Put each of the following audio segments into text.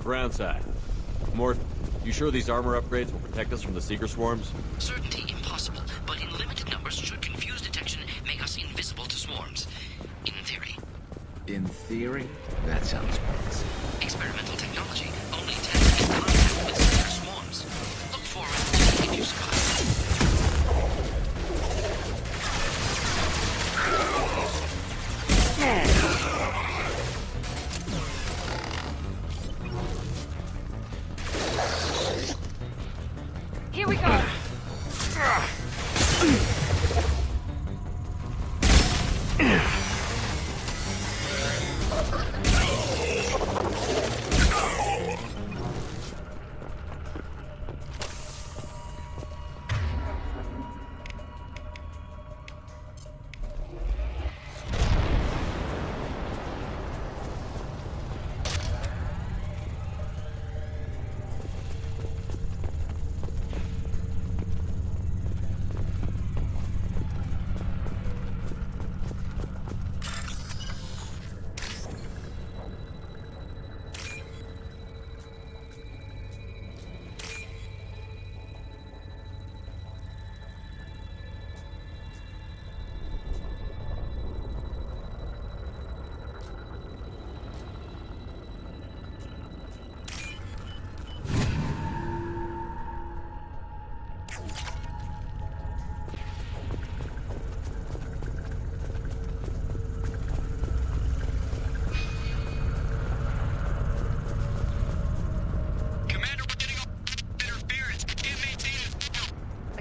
groundside. Morph, you sure these armor upgrades will protect us from the Seeker swarms? Certainty impossible, but in limited numbers should confuse detection, make us invisible to swarms. In theory. In theory? That sounds promising. Experimental technology only tests in contact with Seeker swarms. Look forward if you survive. Here we go!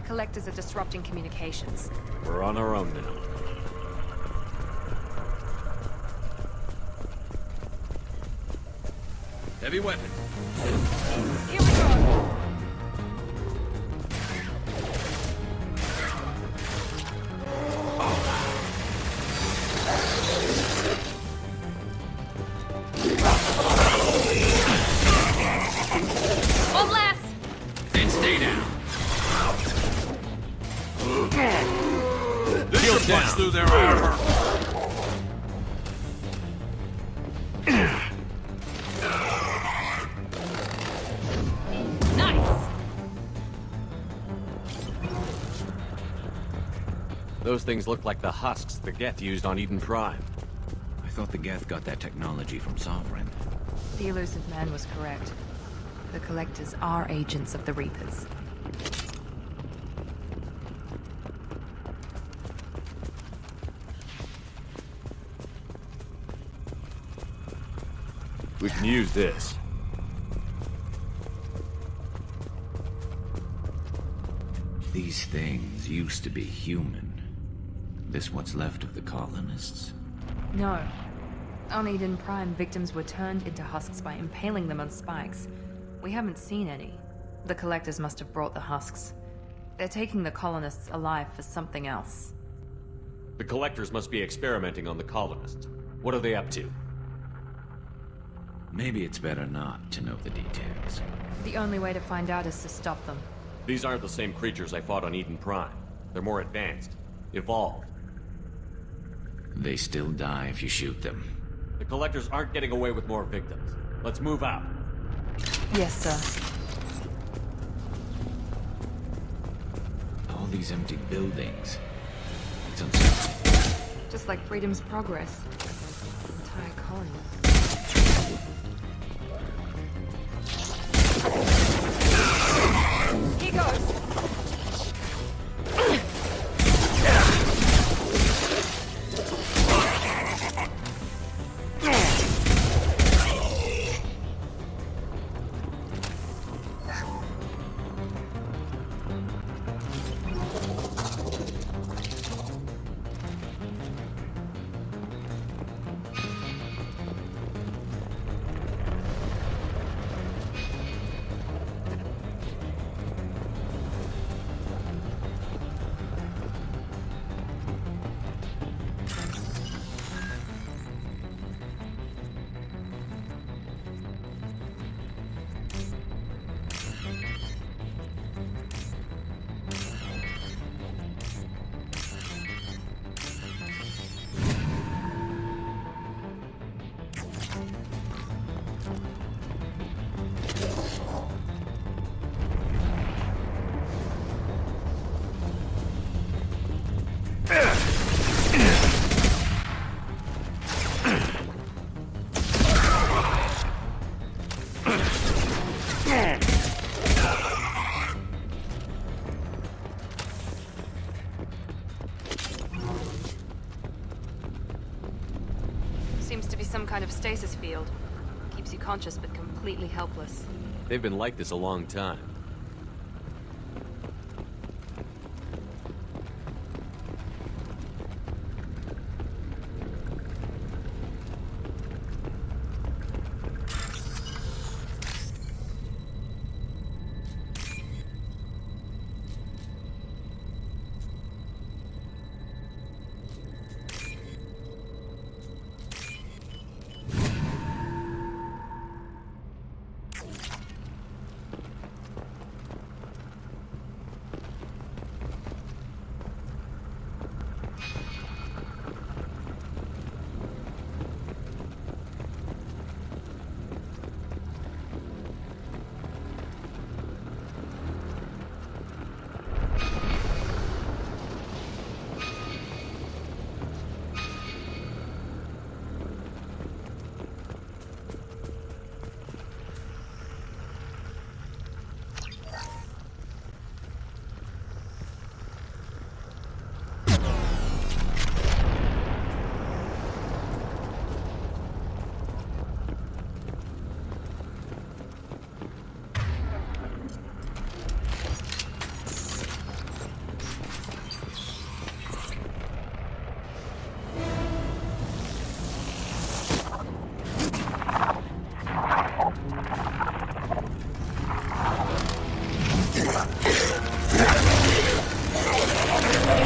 Collectors are disrupting communications. We're on our own now. Heavy weapon. Here we go! One last! And stay down. Shield down. Through their armor. Nice! Those things look like the husks the Geth used on Eden Prime. I thought the Geth got that technology from Sovereign. The elusive man was correct. The Collectors are agents of the Reapers. We can use this. These things used to be human. This what's left of the colonists? No. On Eden Prime, victims were turned into husks by impaling them on spikes. We haven't seen any. The Collectors must have brought the husks. They're taking the colonists alive for something else. The Collectors must be experimenting on the colonists. What are they up to? Maybe it's better not to know the details. The only way to find out is to stop them. These aren't the same creatures I fought on Eden Prime. They're more advanced. Evolved. They still die if you shoot them. The Collectors aren't getting away with more victims. Let's move out. Yes, sir. All these empty buildings. It's unsettling. Just like Freedom's Progress. Entire colony. Here goes! be some kind of stasis field. Keeps you conscious but completely helpless. They've been like this a long time.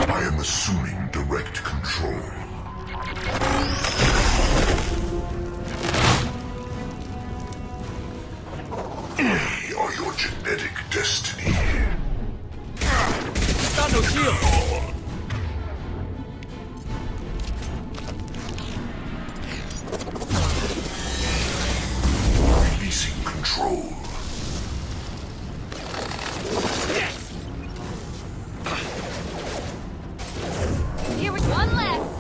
I am assuming direct control. We are your genetic destiny. Got no shield! Releasing control. Here we go. One less!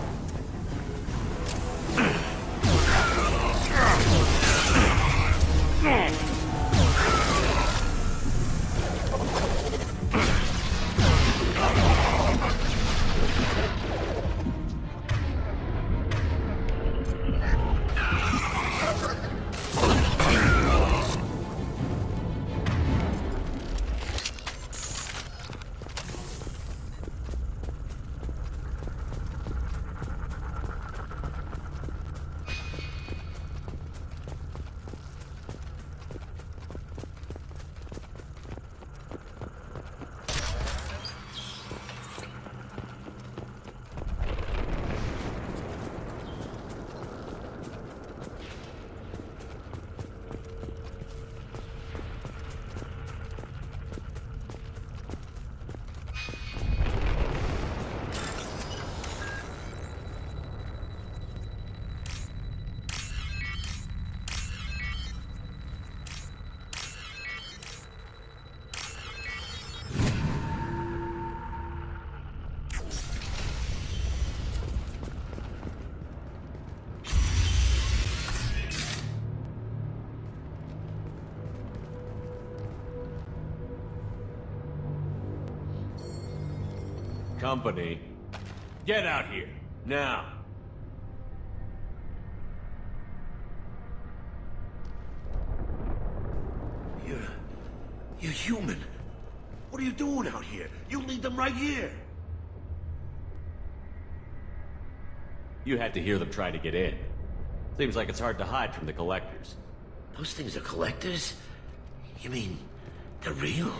Company, get out here, now! You're human. What are you doing out here? You lead them right here. You had to hear them try to get in. Seems like it's hard to hide from the collectors. Those things are collectors? You mean, they're real?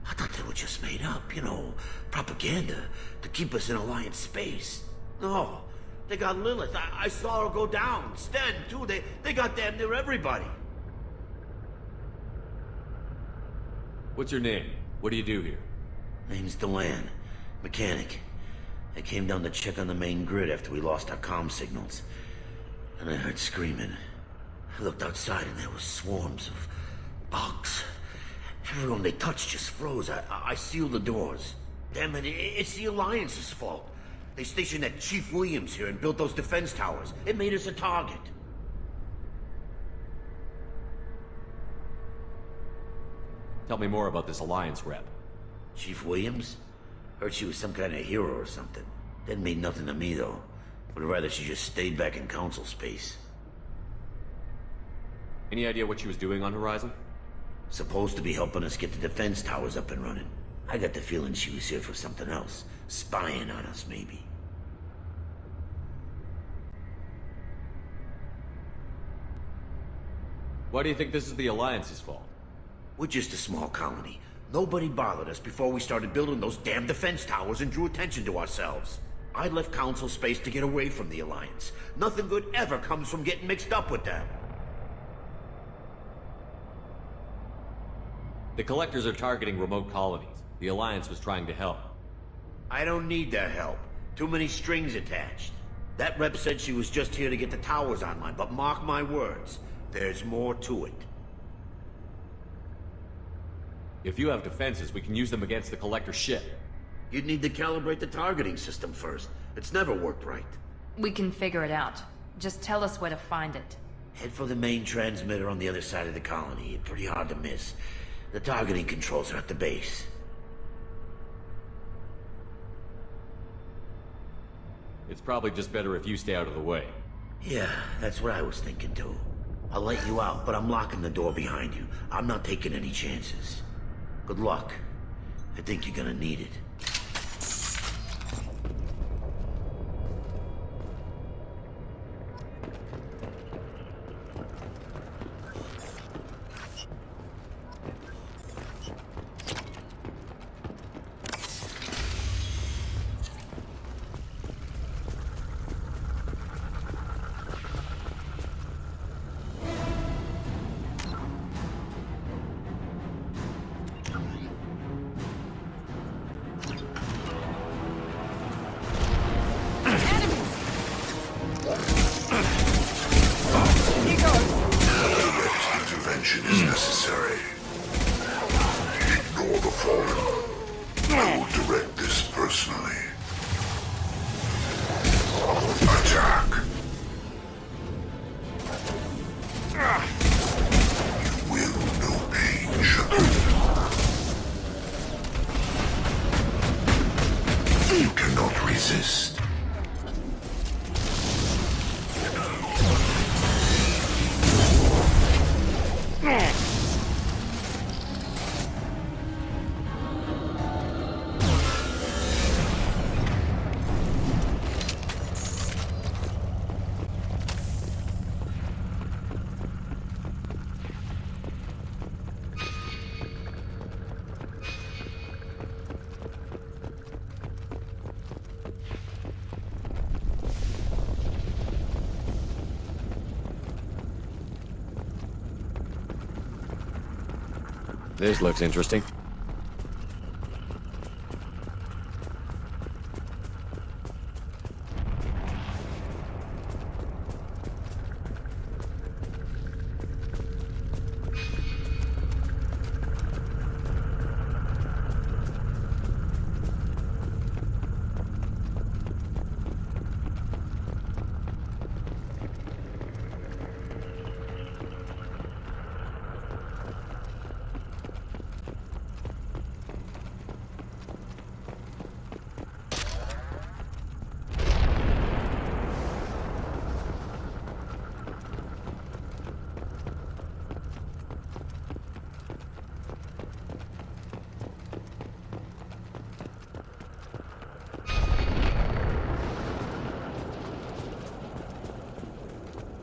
I thought they were just made up, you know, propaganda to keep us in Alliance space. No, they got Lilith. I saw her go down. Sten, too. They got damn near everybody. What's your name? What do you do here? Name's Delan, mechanic. I came down to check on the main grid after we lost our comm signals. And I heard screaming. I looked outside and there was swarms of bugs. Everyone they touched just froze. I sealed the doors. Damn it, it's the Alliance's fault. They stationed that Chief Williams here and built those defense towers. It made us a target. Tell me more about this Alliance rep. Chief Williams? Heard she was some kind of hero or something. Didn't mean nothing to me, though. Would rather she just stayed back in Council space. Any idea what she was doing on Horizon? Supposed to be helping us get the defense towers up and running. I got the feeling she was here for something else. Spying on us, maybe. Why do you think this is the Alliance's fault? We're just a small colony. Nobody bothered us before we started building those damn defense towers and drew attention to ourselves. I left Council space to get away from the Alliance. Nothing good ever comes from getting mixed up with them. The Collectors are targeting remote colonies. The Alliance was trying to help. I don't need their help. Too many strings attached. That rep said she was just here to get the towers online, but mark my words, there's more to it. If you have defenses, we can use them against the Collector ship. You'd need to calibrate the targeting system first. It's never worked right. We can figure it out. Just tell us where to find it. Head for the main transmitter on the other side of the colony. Pretty hard to miss. The targeting controls are at the base. It's probably just better if you stay out of the way. Yeah, that's what I was thinking too. I'll let you out, but I'm locking the door behind you. I'm not taking any chances. Good luck. I think you're gonna need it. Intervention is necessary. Ignore the fallen. I will direct this personally. Attack. You will know pain, Shepard. You cannot resist. This looks interesting.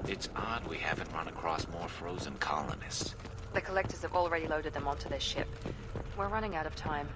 It's odd we haven't run across more frozen colonists. The Collectors have already loaded them onto their ship. We're running out of time.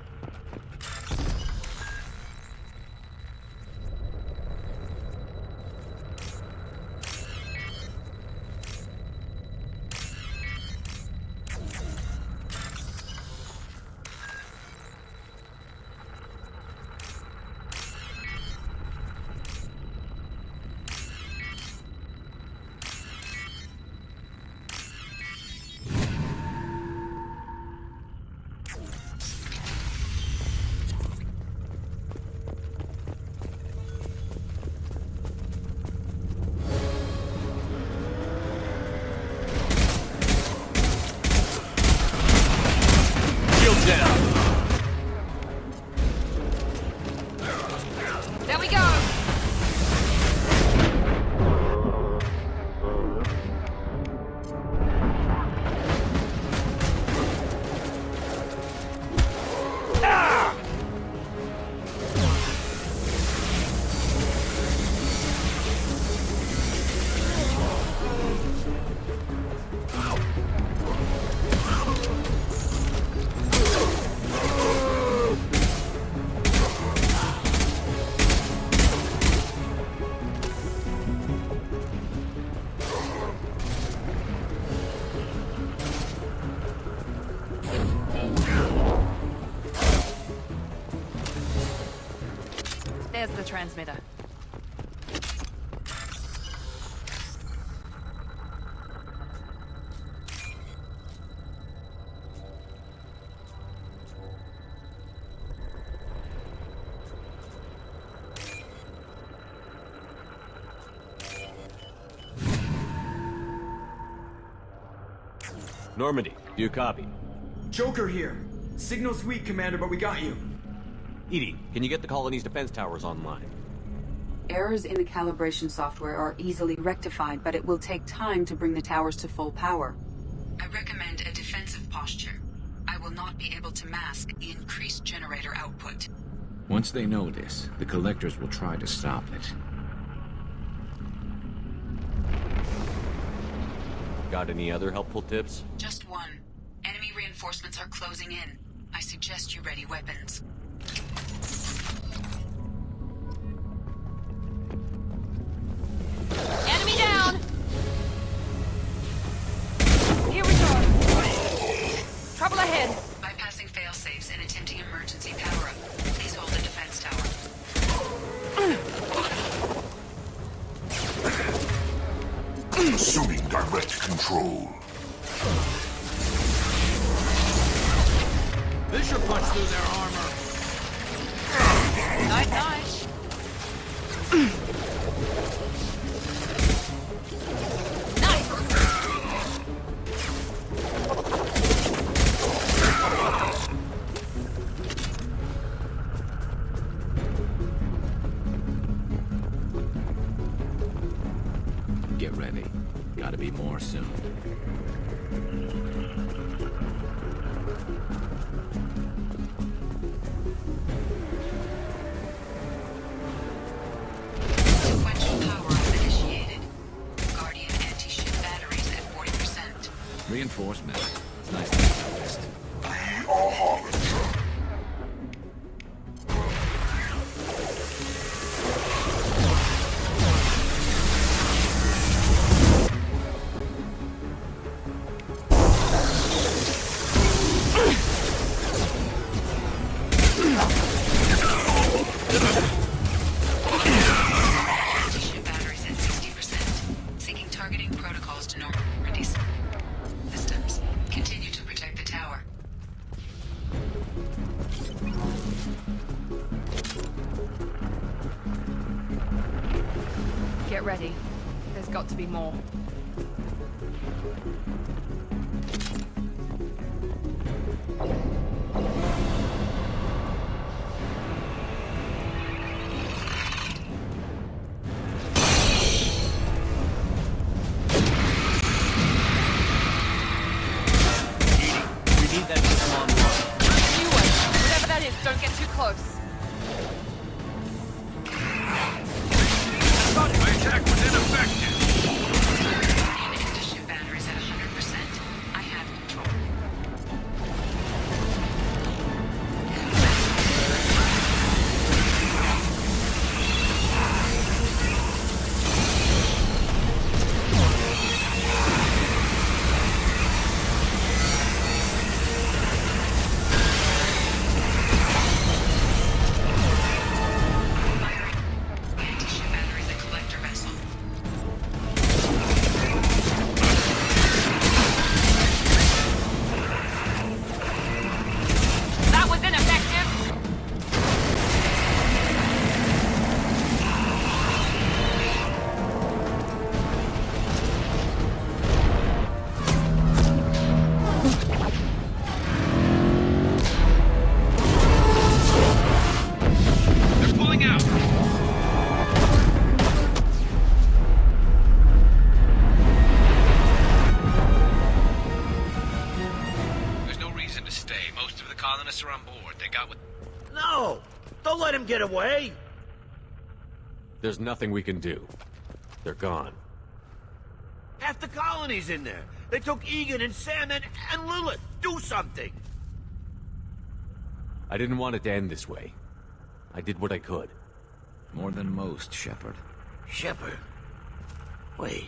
There's the transmitter. Normandy, do you copy? Joker here. Signal's weak, Commander, but we got you. EDI, can you get the colony's defense towers online? Errors in the calibration software are easily rectified, but it will take time to bring the towers to full power. I recommend a defensive posture. I will not be able to mask the increased generator output. Once they know this, the Collectors will try to stop it. Got any other helpful tips? Just one. Enemy reinforcements are closing in. I suggest you ready weapons. Enemy down! Here we go! Trouble ahead! Bypassing failsafes and attempting emergency power-up. Please hold the defense tower. Assuming direct control. This should punch through their armor. Night, night. Get ready. Gotta be more soon. Sequential power-up initiated. Guardian anti-ship batteries at 40%. Reinforcement. It's nice to have that list. We are Harbinger. Anti-ship batteries at 60%. Syncing targeting protocols to Normandy systems. Continue to protect the tower. Get ready. There's got to be more. We need that system online. You wait. Whatever that is, don't get too close. My attack was ineffective. Guardian anti-ship batteries at 100%. I have control. Anti-ship batteries at collector vessel. That was ineffective! They're pulling out. There's no reason to stay. Most of the colonists are on board. They got what... No! Don't let him get away! There's nothing we can do. They're gone. Half the colony's in there. They took Egan and Sam and Lilith. Do something! I didn't want it to end this way. I did what I could. More than most, Shepard. Shepard? Wait.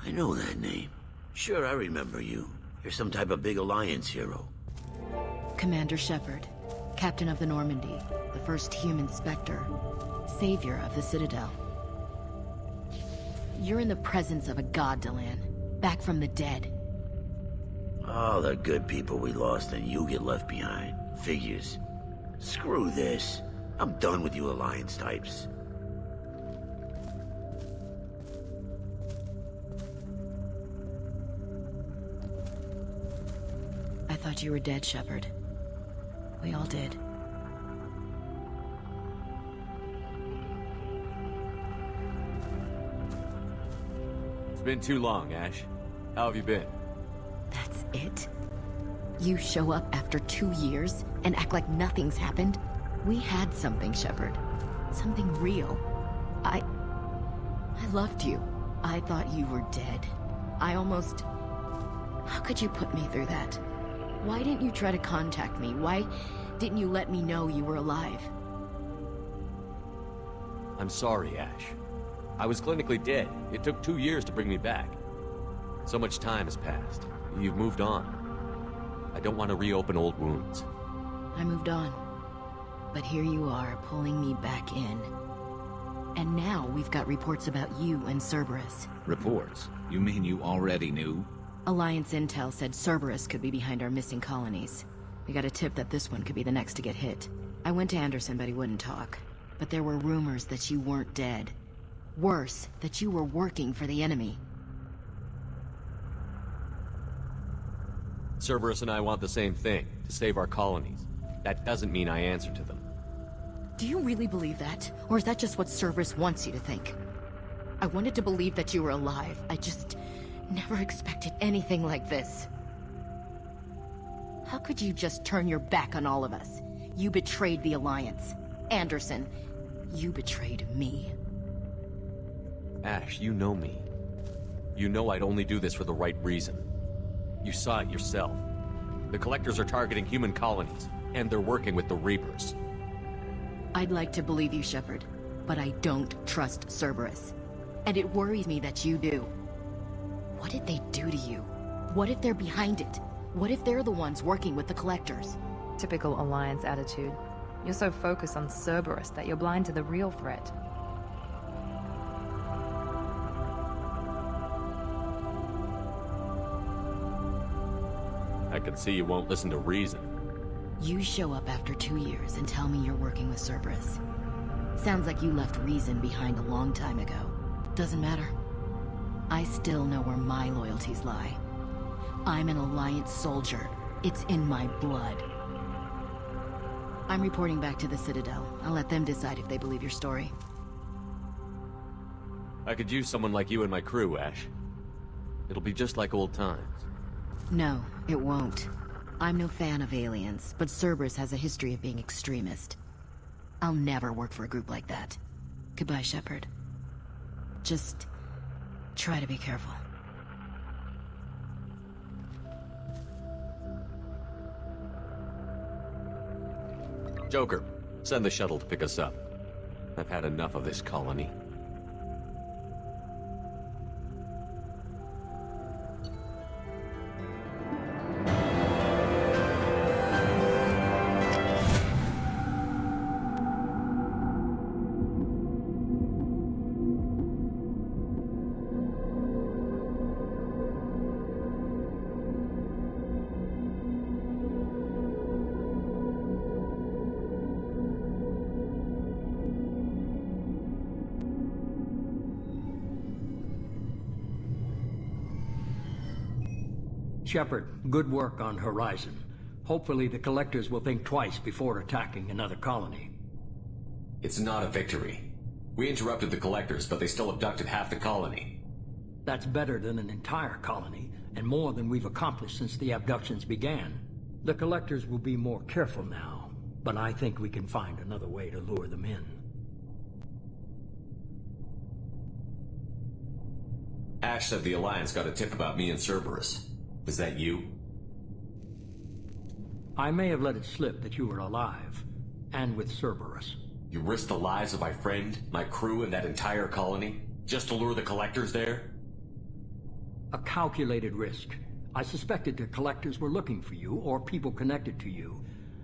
I know that name. Sure, I remember you. You're some type of big Alliance hero. Commander Shepard, Captain of the Normandy, the first human Spectre, savior of the Citadel. You're in the presence of a god, Delan, back from the dead. All the good people we lost and you get left behind. Figures. Screw this. I'm done with you Alliance types. I thought you were dead, Shepard. We all did. It's been too long, Ash. How have you been? That's it? You show up after 2 years and act like nothing's happened? We had something, Shepard. Something real. I loved you. I thought you were dead. I almost... How could you put me through that? Why didn't you try to contact me? Why didn't you let me know you were alive? I'm sorry, Ash. I was clinically dead. It took 2 years to bring me back. So much time has passed. You've moved on. I don't want to reopen old wounds. I moved on. But here you are, pulling me back in. And now we've got reports about you and Cerberus. Reports? You mean you already knew? Alliance intel said Cerberus could be behind our missing colonies. We got a tip that this one could be the next to get hit. I went to Anderson, but he wouldn't talk. But there were rumors that you weren't dead. Worse, that you were working for the enemy. Cerberus and I want the same thing, to save our colonies. That doesn't mean I answer to them. Do you really believe that? Or is that just what Cerberus wants you to think? I wanted to believe that you were alive. I just never expected anything like this. How could you just turn your back on all of us? You betrayed the Alliance. Anderson, you betrayed me. Ash, you know me. You know I'd only do this for the right reason. You saw it yourself. The Collectors are targeting human colonies, and they're working with the Reapers. I'd like to believe you, Shepard, but I don't trust Cerberus. And it worries me that you do. What did they do to you? What if they're behind it? What if they're the ones working with the Collectors? Typical Alliance attitude. You're so focused on Cerberus that you're blind to the real threat. I can see you won't listen to reason. You show up after 2 years and tell me you're working with Cerberus. Sounds like you left reason behind a long time ago. Doesn't matter. I still know where my loyalties lie. I'm an Alliance soldier. It's in my blood. I'm reporting back to the Citadel. I'll let them decide if they believe your story. I could use someone like you in my crew, Ash. It'll be just like old times. No, it won't. I'm no fan of aliens, but Cerberus has a history of being extremist. I'll never work for a group like that. Goodbye, Shepard. Just try to be careful. Joker, send the shuttle to pick us up. I've had enough of this colony. Shepard, good work on Horizon. Hopefully the Collectors will think twice before attacking another colony. It's not a victory. We interrupted the Collectors, but they still abducted half the colony. That's better than an entire colony, and more than we've accomplished since the abductions began. The Collectors will be more careful now, but I think we can find another way to lure them in. Ash said the Alliance got a tip about me and Cerberus. Was that you? I may have let it slip that you were alive, and with Cerberus. You risked the lives of my friend, my crew, and that entire colony, just to lure the Collectors there? A calculated risk. I suspected the Collectors were looking for you, or people connected to you.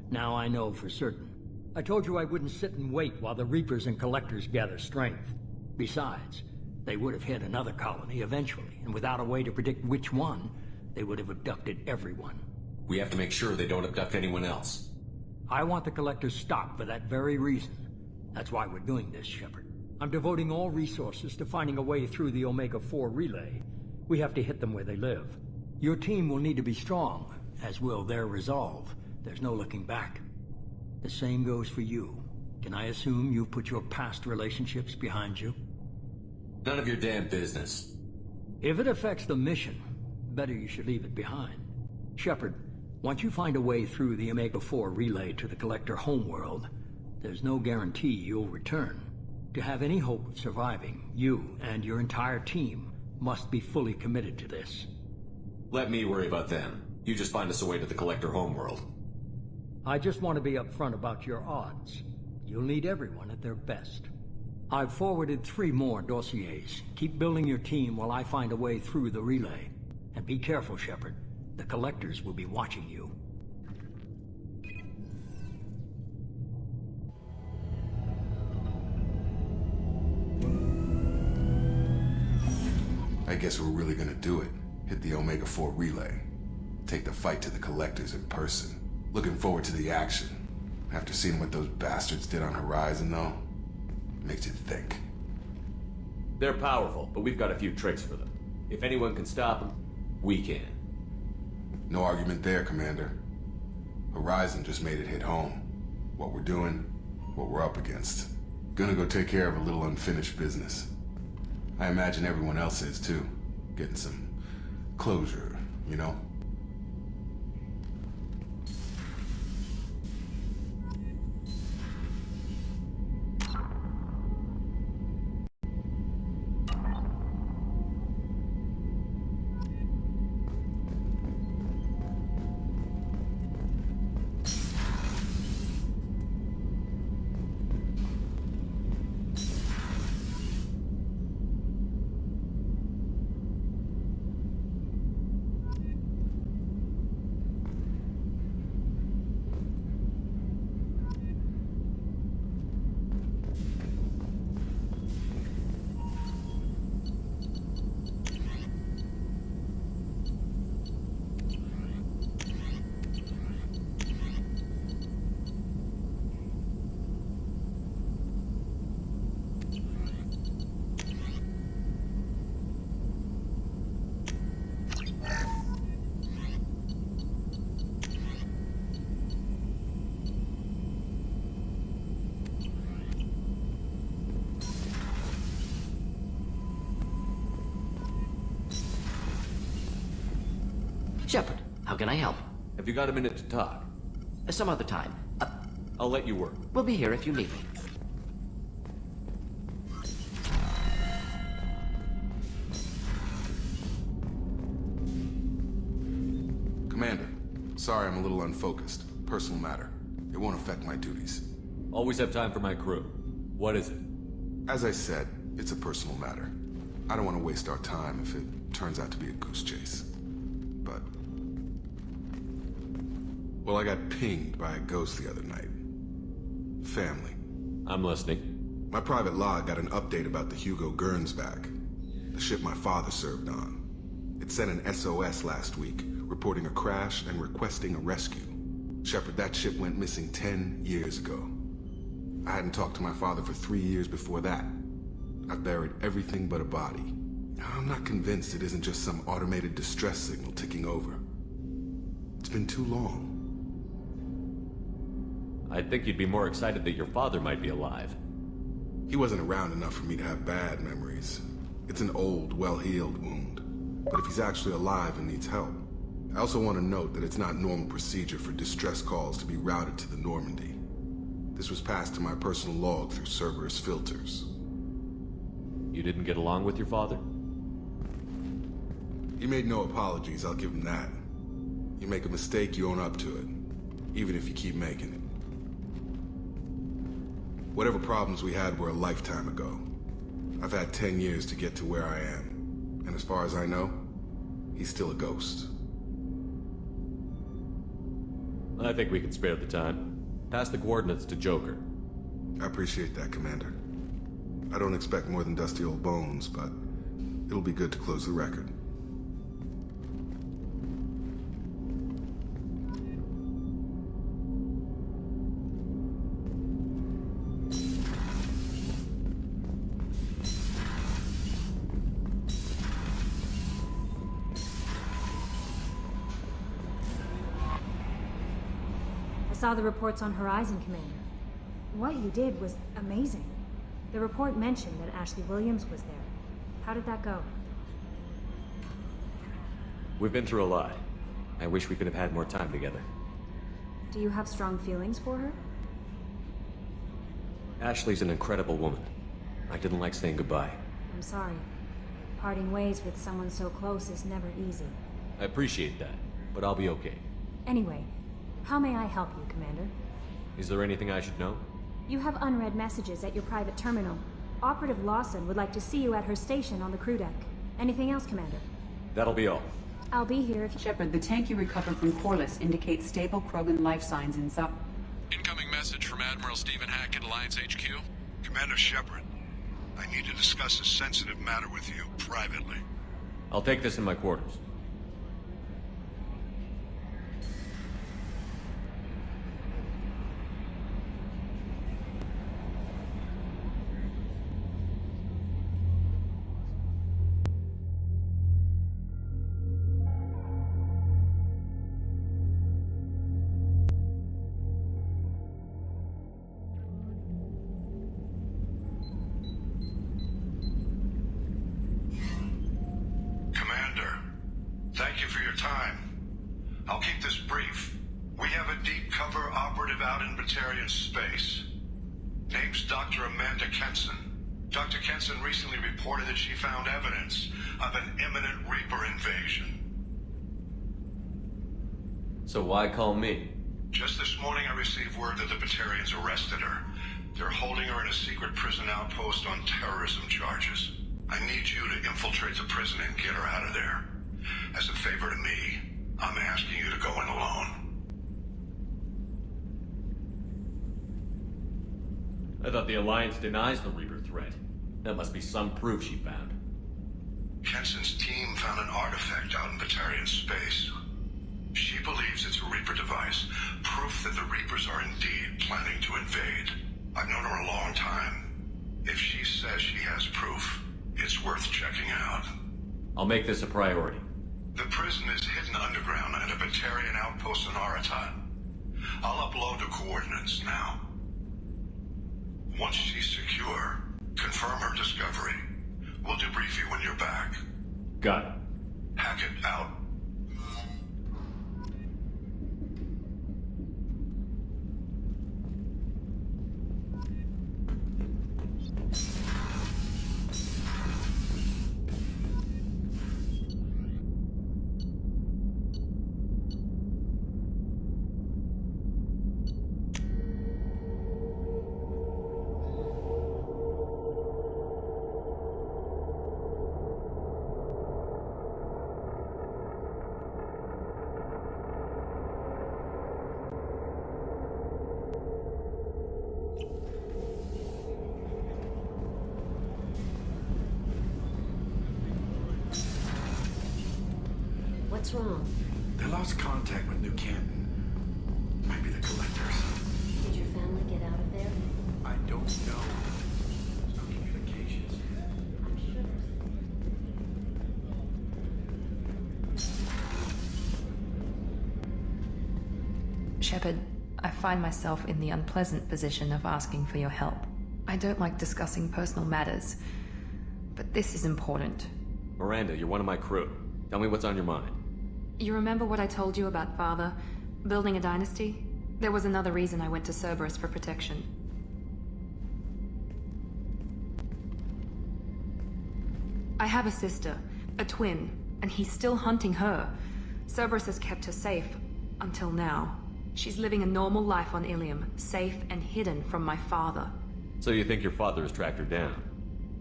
Now I know for certain. I told you I wouldn't sit and wait while the Reapers and Collectors gather strength. Besides, they would have hit another colony eventually, and without a way to predict which one, they would have abducted everyone. We have to make sure they don't abduct anyone else. I want the Collectors stopped for that very reason. That's why we're doing this, Shepard. I'm devoting all resources to finding a way through the Omega-4 relay. We have to hit them where they live. Your team will need to be strong, as will their resolve. There's no looking back. The same goes for you. Can I assume you've put your past relationships behind you? None of your damn business. If it affects the mission, better you should leave it behind. Shepard, once you find a way through the Omega-4 relay to the Collector homeworld, there's no guarantee you'll return. To have any hope of surviving, you and your entire team must be fully committed to this. Let me worry about them. You just find us a way to the Collector homeworld. I just want to be upfront about your odds. You'll need everyone at their best. I've forwarded 3 more dossiers. Keep building your team while I find a way through the relay. And be careful, Shepard. The Collectors will be watching you. I guess we're really gonna do it. Hit the Omega-4 relay. Take the fight to the Collectors in person. Looking forward to the action. After seeing what those bastards did on Horizon, though, makes you think. They're powerful, but we've got a few tricks for them. If anyone can stop them, we can. No argument there, Commander. Horizon just made it hit home. What we're doing, what we're up against. Gonna go take care of a little unfinished business. I imagine everyone else is too. Getting some closure, you know? Shepard, how can I help? Have you got a minute to talk? Some other time. I'll let you work. We'll be here if you need me. Commander, sorry I'm a little unfocused. Personal matter. It won't affect my duties. Always have time for my crew. What is it? As I said, it's a personal matter. I don't want to waste our time if it turns out to be a goose chase. But... well, I got pinged by a ghost the other night. Family. I'm listening. My private log got an update about the Hugo Gernsback, the ship my father served on. It sent an SOS last week, reporting a crash and requesting a rescue. Shepard, that ship went missing 10 years ago. I hadn't talked to my father for 3 years before that. I've buried everything but a body. I'm not convinced it isn't just some automated distress signal ticking over. It's been too long. I'd think you'd be more excited that your father might be alive. He wasn't around enough for me to have bad memories. It's an old, well-healed wound. But if he's actually alive and needs help, I also want to note that it's not normal procedure for distress calls to be routed to the Normandy. This was passed to my personal log through Cerberus filters. You didn't get along with your father? He made no apologies, I'll give him that. You make a mistake, you own up to it. Even if you keep making it. Whatever problems we had were a lifetime ago. I've had 10 years to get to where I am. And as far as I know, he's still a ghost. I think we can spare the time. Pass the coordinates to Joker. I appreciate that, Commander. I don't expect more than dusty old bones, but it'll be good to close the record. I saw the reports on Horizon, Commander. What you did was amazing. The report mentioned that Ashley Williams was there. How did that go? We've been through a lot. I wish we could have had more time together. Do you have strong feelings for her? Ashley's an incredible woman. I didn't like saying goodbye. I'm sorry. Parting ways with someone so close is never easy. I appreciate that, but I'll be okay. Anyway, how may I help you, Commander? Is there anything I should know? You have unread messages at your private terminal. Operative Lawson would like to see you at her station on the crew deck. Anything else, Commander? That'll be all. I'll be here if you... Shepard, the tank you recovered from Corliss indicates stable Krogan life signs in Zup. Incoming message from Admiral Stephen Hackett, Alliance HQ. Commander Shepard, I need to discuss a sensitive matter with you privately. I'll take this in my quarters. Thank you for your time. I'll keep this brief. We have a deep cover operative out in Batarian space. Name's Dr. Amanda Kenson. Dr. Kenson recently reported that she found evidence of an imminent Reaper invasion. So why call me? Just this morning I received word that the Batarians arrested her. They're holding her in a secret prison outpost on terrorism charges. I need you to infiltrate the prison and get her out of there. As a favor to me, I'm asking you to go in alone. I thought the Alliance denies the Reaper threat. That must be some proof she found. Kenson's team found an artifact out in Batarian space. She believes it's a Reaper device, proof that the Reapers are indeed planning to invade. I've known her a long time. If she says she has proof, it's worth checking out. I'll make this a priority. The prison is hidden underground at a Batarian outpost in Aratat. I'll upload the coordinates now. Once she's secure, confirm her discovery. We'll debrief you when you're back. Got it. Hackett out. What's wrong? They lost contact with New Canton. Might be the Collectors. Did your family get out of there? I don't know. There's no communications. I'm sure there's... Shepard, I find myself in the unpleasant position of asking for your help. I don't like discussing personal matters, but this is important. Miranda, you're one of my crew. Tell me what's on your mind. You remember what I told you about Father? Building a dynasty? There was another reason I went to Cerberus for protection. I have a sister, a twin, and he's still hunting her. Cerberus has kept her safe, until now. She's living a normal life on Ilium, safe and hidden from my father. So you think your father has tracked her down?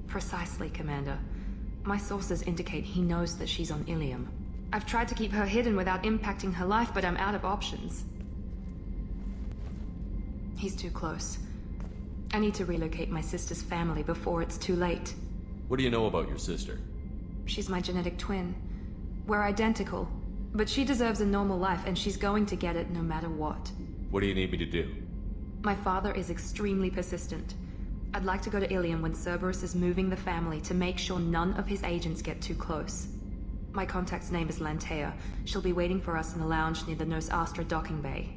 Precisely, Commander. My sources indicate he knows that she's on Ilium. I've tried to keep her hidden without impacting her life, but I'm out of options. He's too close. I need to relocate my sister's family before it's too late. What do you know about your sister? She's my genetic twin. We're identical, but she deserves a normal life and she's going to get it no matter what. What do you need me to do? My father is extremely persistent. I'd like to go to Ilium when Cerberus is moving the family to make sure none of his agents get too close. My contact's name is Lantea. She'll be waiting for us in the lounge near the Nos Astra docking bay.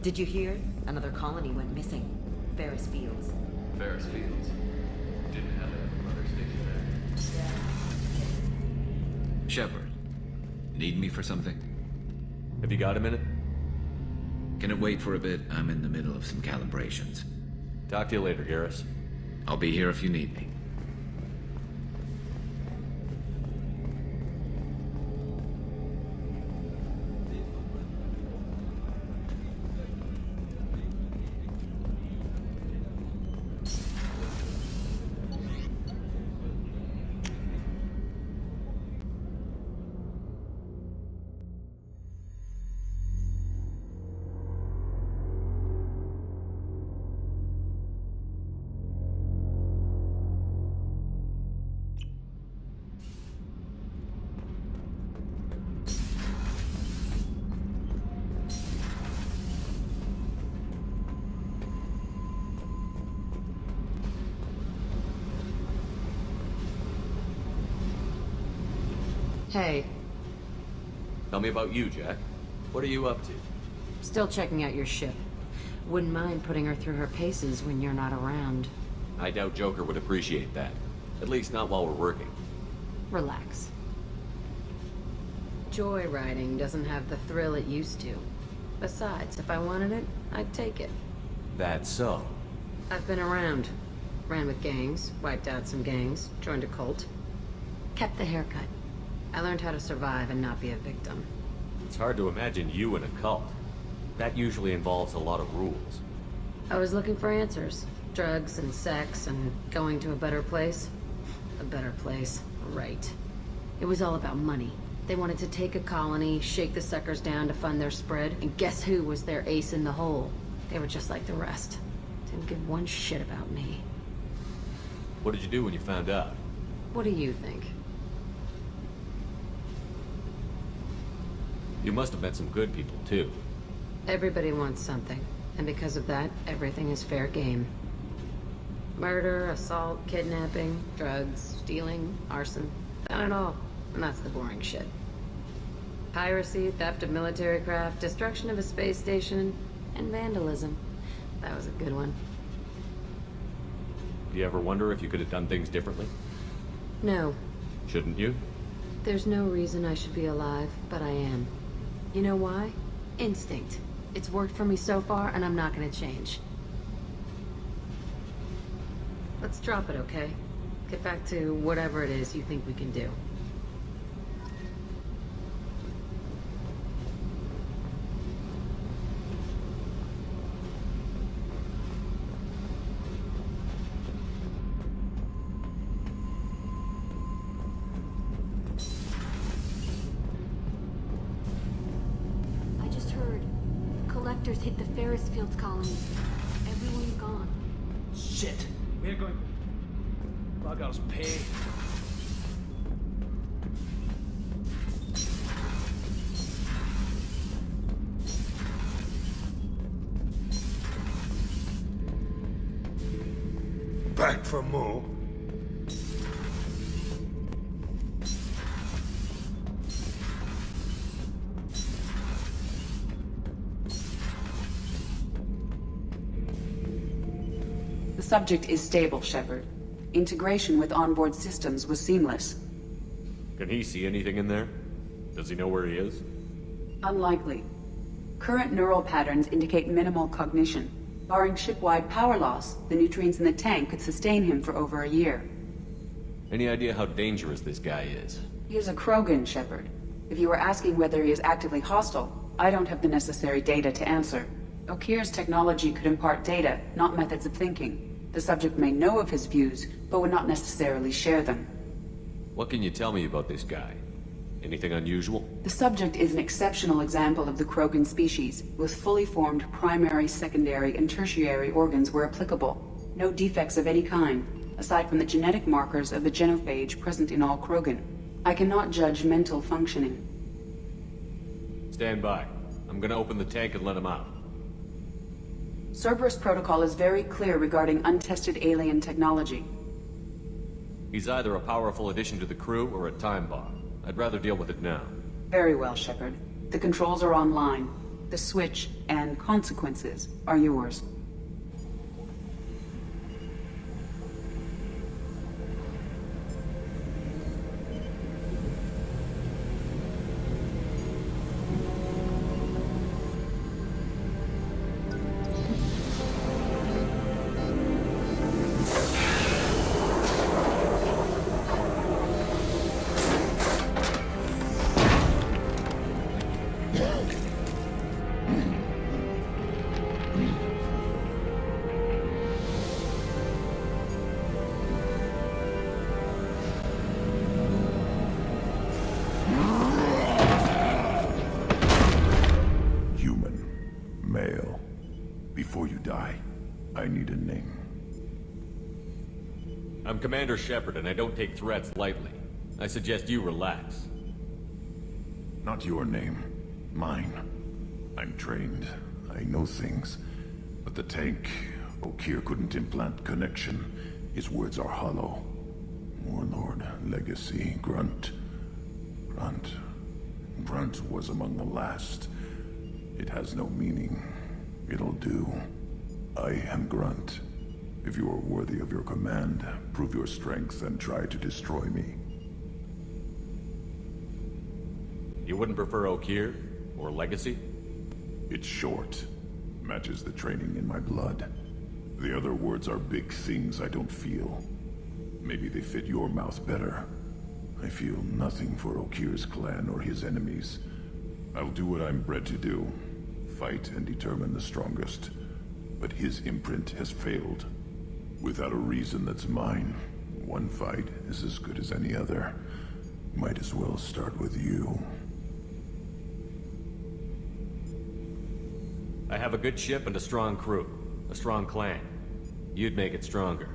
Did you hear? Another colony went missing. Ferris Fields. Ferris Fields. Didn't have another station there. Shepard, need me for something? Have you got a minute? Can it wait for a bit? I'm in the middle of some calibrations. Talk to you later, Garrus. I'll be here if you need me. Hey. Tell me about you, Jack. What are you up to? Still checking out your ship. Wouldn't mind putting her through her paces when you're not around. I doubt Joker would appreciate that. At least not while we're working. Relax. Joyriding doesn't have the thrill it used to. Besides, if I wanted it, I'd take it. That's so. I've been around. Ran with gangs, wiped out some gangs, joined a cult. Kept the haircut. I learned how to survive and not be a victim. It's hard to imagine you in a cult. That usually involves a lot of rules. I was looking for answers. Drugs and sex and going to a better place. A better place, right. It was all about money. They wanted to take a colony, shake the suckers down to fund their spread, and guess who was their ace in the hole? They were just like the rest. Didn't give one shit about me. What did you do when you found out? What do you think? You must have met some good people, too. Everybody wants something, and because of that, everything is fair game. Murder, assault, kidnapping, drugs, stealing, arson, done it all. And that's the boring shit. Piracy, theft of military craft, destruction of a space station, and vandalism. That was a good one. Do you ever wonder if you could have done things differently? No. Shouldn't you? There's no reason I should be alive, but I am. You know why? Instinct. It's worked for me so far, and I'm not gonna change. Let's drop it, okay? Get back to whatever it is you think we can do. Collectors hit the Ferris Fields colony. Everyone's gone. Shit! We're going... Bug us paid. Back for more? The subject is stable, Shepard. Integration with onboard systems was seamless. Can he see anything in there? Does he know where he is? Unlikely. Current neural patterns indicate minimal cognition. Barring ship-wide power loss, the nutrients in the tank could sustain him for over a year. Any idea how dangerous this guy is? He is a Krogan, Shepard. If you were asking whether he is actively hostile, I don't have the necessary data to answer. Okir's technology could impart data, not methods of thinking. The subject may know of his views, but would not necessarily share them. What can you tell me about this guy? Anything unusual? The subject is an exceptional example of the Krogan species, with fully formed primary, secondary, and tertiary organs where applicable. No defects of any kind, aside from the genetic markers of the genophage present in all Krogan. I cannot judge mental functioning. Stand by. I'm gonna open the tank and let him out. Cerberus protocol is very clear regarding untested alien technology. He's either a powerful addition to the crew or a time bomb. I'd rather deal with it now. Very well, Shepard. The controls are online. The switch and consequences are yours. I'm Commander Shepard, and I don't take threats lightly. I suggest you relax. Not your name. Mine. I'm trained. I know things. But the tank, Okeer couldn't implant connection. His words are hollow. Warlord, Legacy, Grunt. Grunt was among the last. It has no meaning. It'll do. I am Grunt. If you are worthy of your command, prove your strength and try to destroy me. You wouldn't prefer Okeer? Or Legacy? It's short. Matches the training in my blood. The other words are big things I don't feel. Maybe they fit your mouth better. I feel nothing for Okeer's clan or his enemies. I'll do what I'm bred to do. Fight and determine the strongest. But his imprint has failed. Without a reason that's mine, one fight is as good as any other. Might as well start with you. I have a good ship and a strong crew. A strong clan. You'd make it stronger.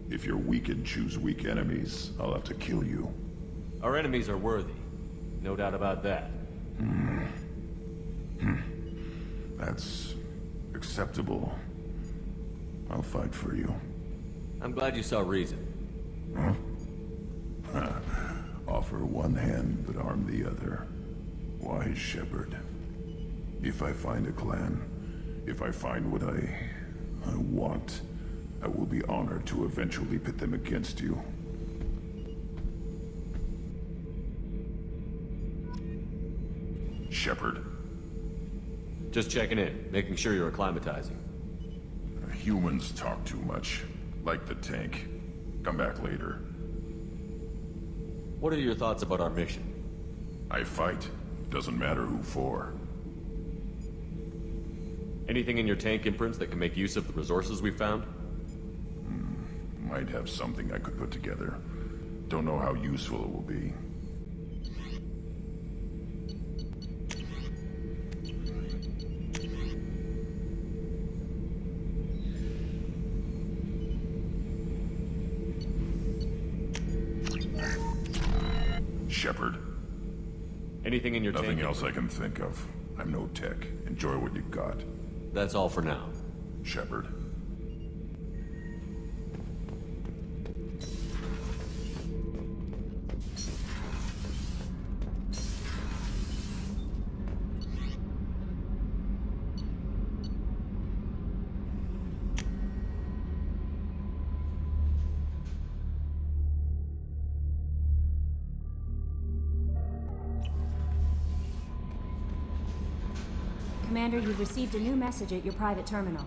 If you're weak and choose weak enemies, I'll have to kill you. Our enemies are worthy. No doubt about that. That's acceptable. I'll fight for you. I'm glad you saw reason. Huh? Offer one hand, but arm the other. Wise Shepard. If I find a clan, if I find what I want, I will be honored to eventually pit them against you. Shepard. Just checking in, making sure you're acclimatizing. Humans talk too much. Like the tank. Come back later. What are your thoughts about our mission? I fight. Doesn't matter who for. Anything in your tank imprints that can make use of the resources we found? Might have something I could put together. Don't know how useful it will be. Shepard. Anything in your tank? Nothing else I can think of. I'm no tech. Enjoy what you got. That's all for now. Shepard. Commander, you've received a new message at your private terminal.